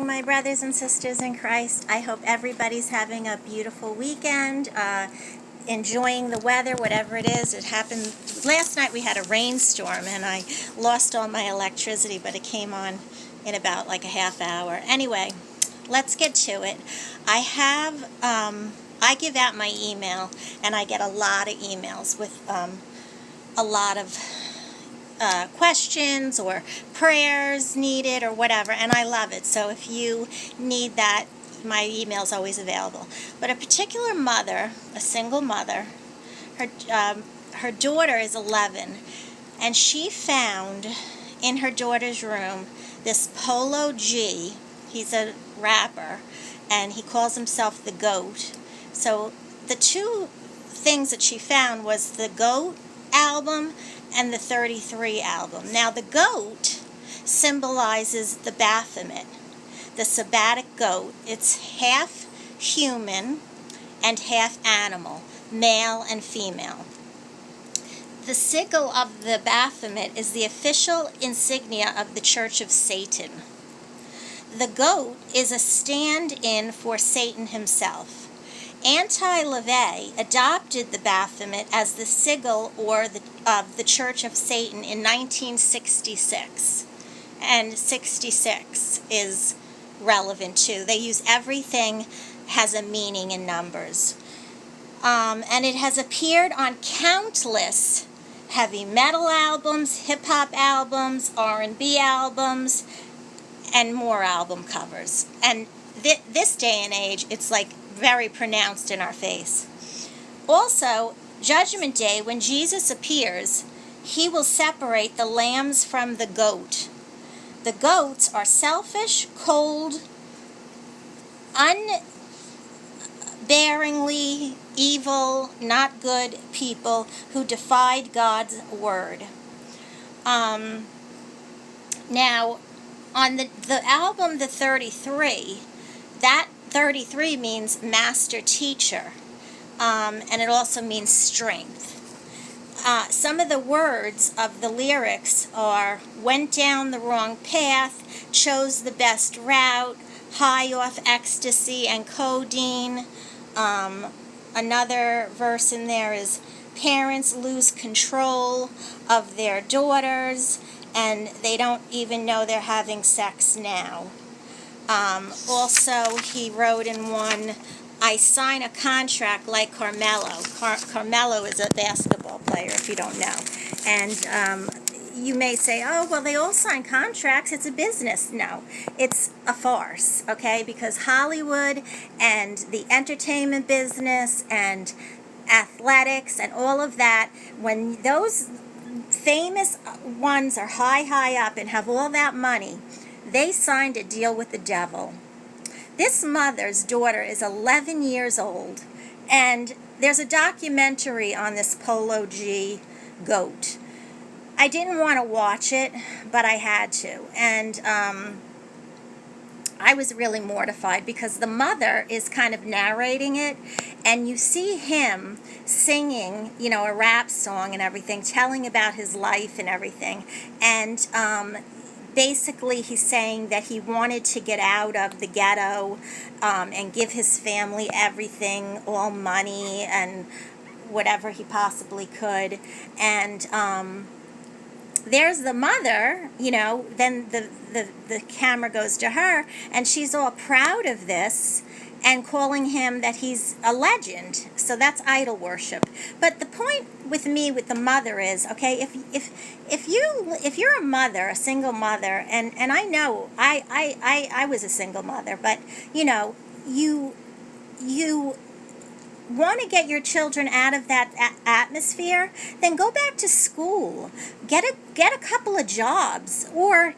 morning, my brothers and sisters in Christ. I hope everybody's having a beautiful weekend, enjoying the weather, whatever it is. It happened last night. We had a rainstorm and I lost all my electricity, but it came on in about like a half hour. Anyway, let's get to it. I give out my email, and I get a lot of emails with a lot of questions or prayers needed or whatever, and I love it. So if you need that, my email is always available. But a particular mother, a single mother, her daughter is 11, and she found in her daughter's room this Polo G. He's a rapper, and he calls himself the GOAT. So the two things that she found was the GOAT album and the 33 album. Now the goat symbolizes the Baphomet, the sabbatic goat. It's half human and half animal, male and female. The sigil of the Baphomet is the official insignia of the Church of Satan. The goat is a stand-in for Satan himself. Anti-LaVey adopted the Baphomet as the sigil of the Church of Satan in 1966. And 66 is relevant too. They use everything has a meaning in numbers. And it has appeared on countless heavy metal albums, hip-hop albums, R&B albums, and more album covers. And this day and age, it's like very pronounced in our face. Also, Judgment Day, when Jesus appears, he will separate the lambs from the goat. The goats are selfish, cold, unbearingly evil, not good people who defied God's word. Now, on the album, the 33, that 33 means master teacher, and it also means strength. Some of the words of the lyrics are went down the wrong path, chose the best route, high off ecstasy and codeine. Another verse in there is parents lose control of their daughters and they don't even know they're having sex now. Also, he wrote in one, I sign a contract like Carmelo. Carmelo is a basketball player, if you don't know. And you may say, oh, well, they all sign contracts. It's a business. No, it's a farce, okay? Because Hollywood and the entertainment business and athletics and all of that, when those famous ones are high up and have all that money, they signed a deal with the devil. This mother's daughter is 11 years old, and there's a documentary on this Polo G goat. I didn't want to watch it, but I had to, and I was really mortified because the mother is kind of narrating it, and you see him singing, a rap song and everything, telling about his life and everything, and basically, he's saying that he wanted to get out of the ghetto and give his family everything, all money and whatever he possibly could. And there's the mother, then the camera goes to her, and she's all proud of this and calling him that he's a legend. So that's idol worship. But the point with me with the mother is, okay, if you're a mother, a single mother, and I know I was a single mother, but you want to get your children out of that atmosphere, then go back to school, get a couple of jobs, or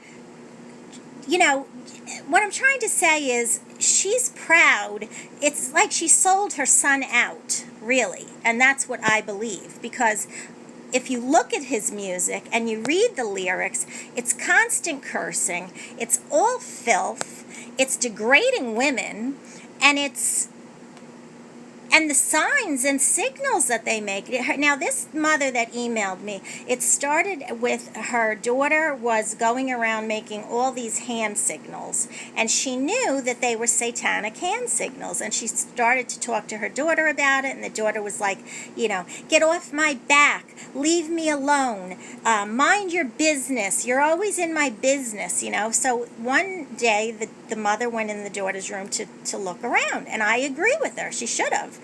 what I'm trying to say is she's proud. It's like she sold her son out, really. And that's what I believe. Because if you look at his music and you read the lyrics, it's constant cursing. It's all filth. It's degrading women. And and the signs and signals that they make. Now, this mother that emailed me, it started with her daughter was going around making all these hand signals, and she knew that they were satanic hand signals, and she started to talk to her daughter about it, and the daughter was like, get off my back, leave me alone, mind your business, you're always in my business, So one day the mother went in the daughter's room to look around, and I agree with her. She should have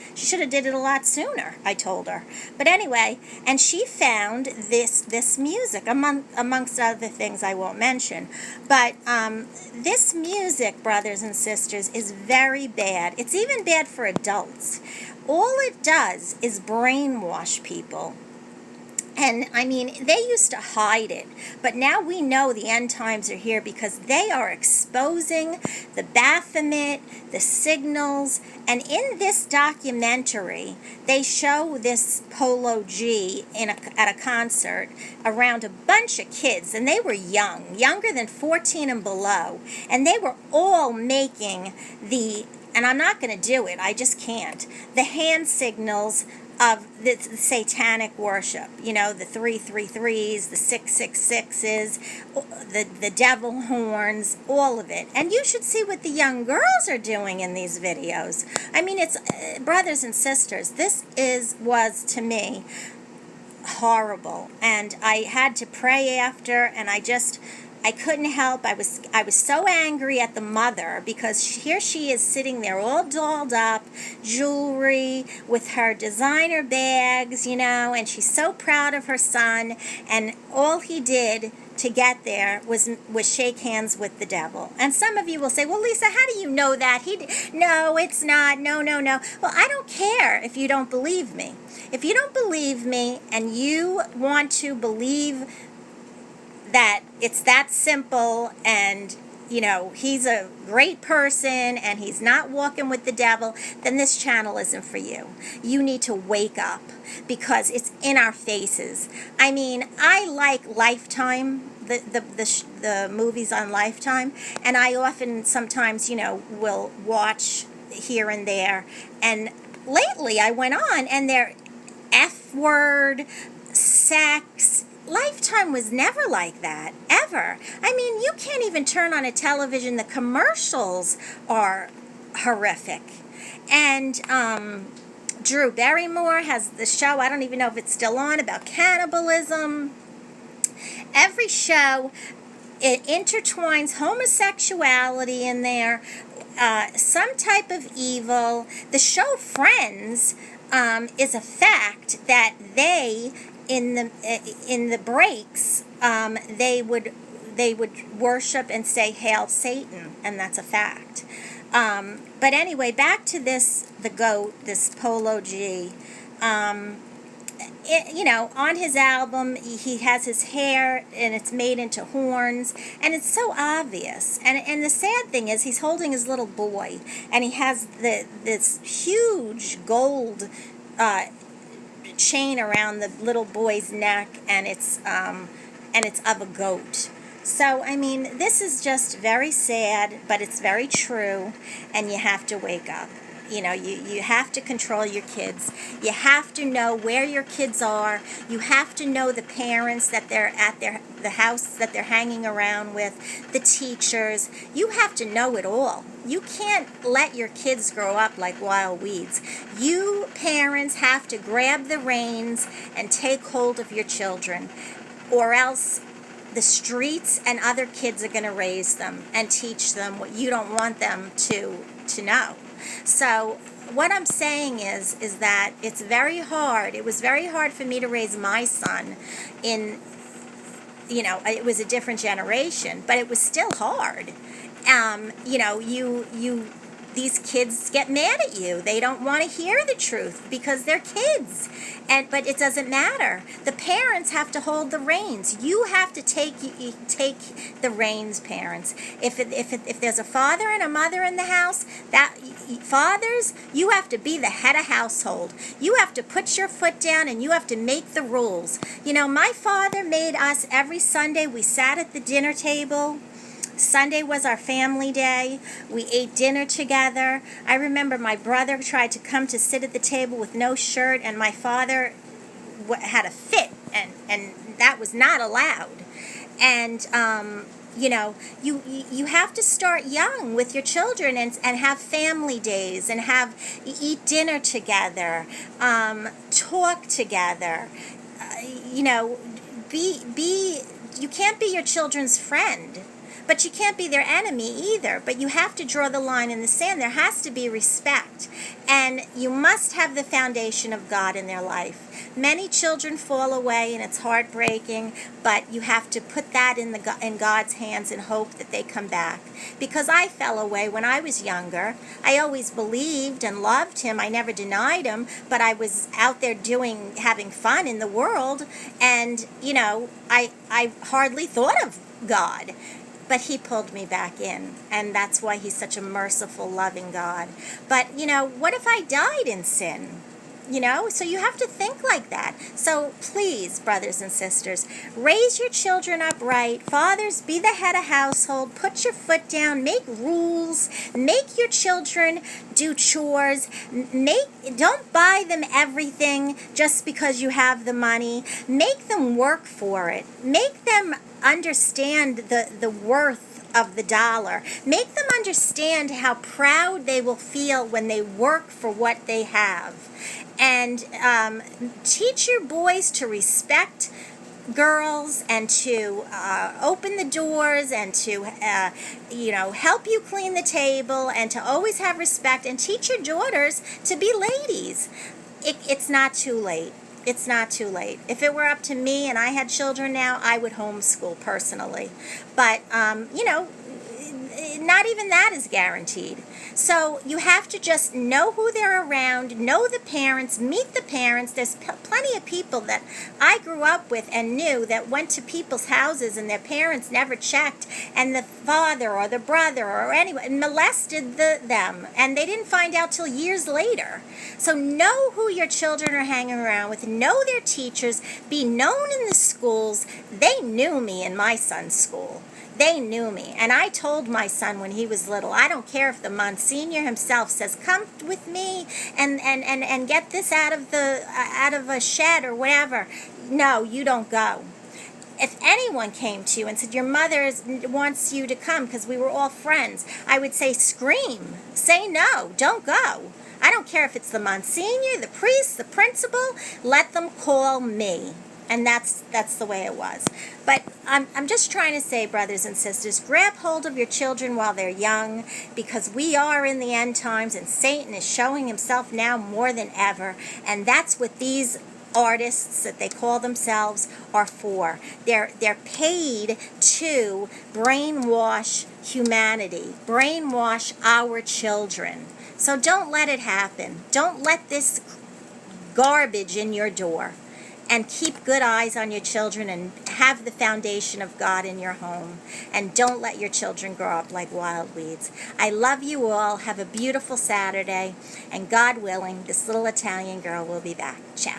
did it a lot sooner, I told her. But anyway, and she found this music, amongst other things I won't mention. But this music, brothers and sisters, is very bad. It's even bad for adults. All it does is brainwash people. And, they used to hide it, but now we know the end times are here because they are exposing the Baphomet, the signals, and in this documentary, they show this Polo G at a concert around a bunch of kids, and they were younger than 14 and below, and they were all making and I'm not going to do it, I just can't, the hand signals of the satanic worship, the 333s, the 666s, the devil horns, all of it. And you should see what the young girls are doing in these videos. It's brothers and sisters, this was to me horrible, and I had to pray after, and I couldn't help. I was so angry at the mother because here she is sitting there all dolled up, jewelry, with her designer bags, and she's so proud of her son, and all he did to get there was shake hands with the devil. And some of you will say, well, Lisa, how do you know that? No, it's not. No. Well, I don't care if you don't believe me. If you don't believe me and you want to believe that it's that simple and he's a great person and he's not walking with the devil, then this channel isn't for you. You need to wake up because it's in our faces. I like Lifetime, the movies on Lifetime, and I often sometimes will watch here and there, and lately I went on and they're F-word, sex. Lifetime was never like that, ever. You can't even turn on a television. The commercials are horrific. And Drew Barrymore has the show, I don't even know if it's still on, about cannibalism. Every show, it intertwines homosexuality in there, some type of evil. The show Friends is a fact that they, in the breaks, they would worship and say Hail Satan, and that's a fact. But anyway, back to the goat, this Polo G. On his album, he has his hair and it's made into horns, and it's so obvious. And the sad thing is, he's holding his little boy, and he has this huge gold chain around the little boy's neck, and it's of a goat. So this is just very sad, but it's very true, and you have to wake up. You have to control your kids. You have to know where your kids are. You have to know the parents that they're at the house that they're hanging around with, the teachers. You have to know it all. You can't let your kids grow up like wild weeds. You parents have to grab the reins and take hold of your children, or else the streets and other kids are going to raise them and teach them what you don't want them to know. So what I'm saying is that it's very hard. It was very hard for me to raise my son in, it was a different generation, but it was still hard. These kids get mad at you. They don't want to hear the truth because they're kids. But it doesn't matter. The parents have to hold the reins. You have to take the reins, parents. If there's a father and a mother in the house, fathers, you have to be the head of household. You have to put your foot down and you have to make the rules. My father made us every Sunday. We sat at the dinner table. Sunday was our family day. We ate dinner together. I remember my brother tried to come to sit at the table with no shirt, and my father had a fit, and that was not allowed. And you have to start young with your children, and have family days, and have eat dinner together, talk together. Be you can't be your children's friend, but you can't be their enemy either. But you have to draw the line in the sand. There has to be respect, and you must have the foundation of God in their life. Many children fall away, and it's heartbreaking, but you have to put that in God's hands and hope that they come back. Because I fell away when I was younger. I always believed and loved Him. I never denied Him, but I was out there having fun in the world, and I hardly thought of God. But He pulled me back in, and that's why He's such a merciful, loving God. But, what if I died in sin? So you have to think like that. So please, brothers and sisters, raise your children up right. Fathers, be the head of household. Put your foot down. Make rules. Make your children do chores. Don't buy them everything just because you have the money. Make them work for it. Make them understand the worth of the dollar. Make them understand how proud they will feel when they work for what they have. And teach your boys to respect girls, and to open the doors, and to help you clean the table, and to always have respect. And teach your daughters to be ladies. It's not too late. It's not too late. If it were up to me and I had children now, I would homeschool personally. But, not even that is guaranteed. So you have to just know who they're around, know the parents, meet the parents. There's plenty of people that I grew up with and knew that went to people's houses and their parents never checked, and the father or the brother or anyone molested them, and they didn't find out till years later. So know who your children are hanging around with, know their teachers, be known in the schools. They knew me in my son's school. They knew me. And I told my son when he was little, I don't care if the Monsignor himself says, come with me and get this out of a shed or whatever. No, you don't go. If anyone came to you and said, your mother wants you to come, because we were all friends, I would say, scream. Say no. Don't go. I don't care if it's the Monsignor, the priest, the principal. Let them call me. And that's the way it was. But I'm just trying to say, brothers and sisters, grab hold of your children while they're young, because we are in the end times, and Satan is showing himself now more than ever. And that's what these artists that they call themselves are for. They're paid to brainwash humanity, brainwash our children. So don't let it happen. Don't let this garbage in your door. And keep good eyes on your children, and have the foundation of God in your home. And don't let your children grow up like wild weeds. I love you all. Have a beautiful Saturday. And God willing, this little Italian girl will be back. Ciao.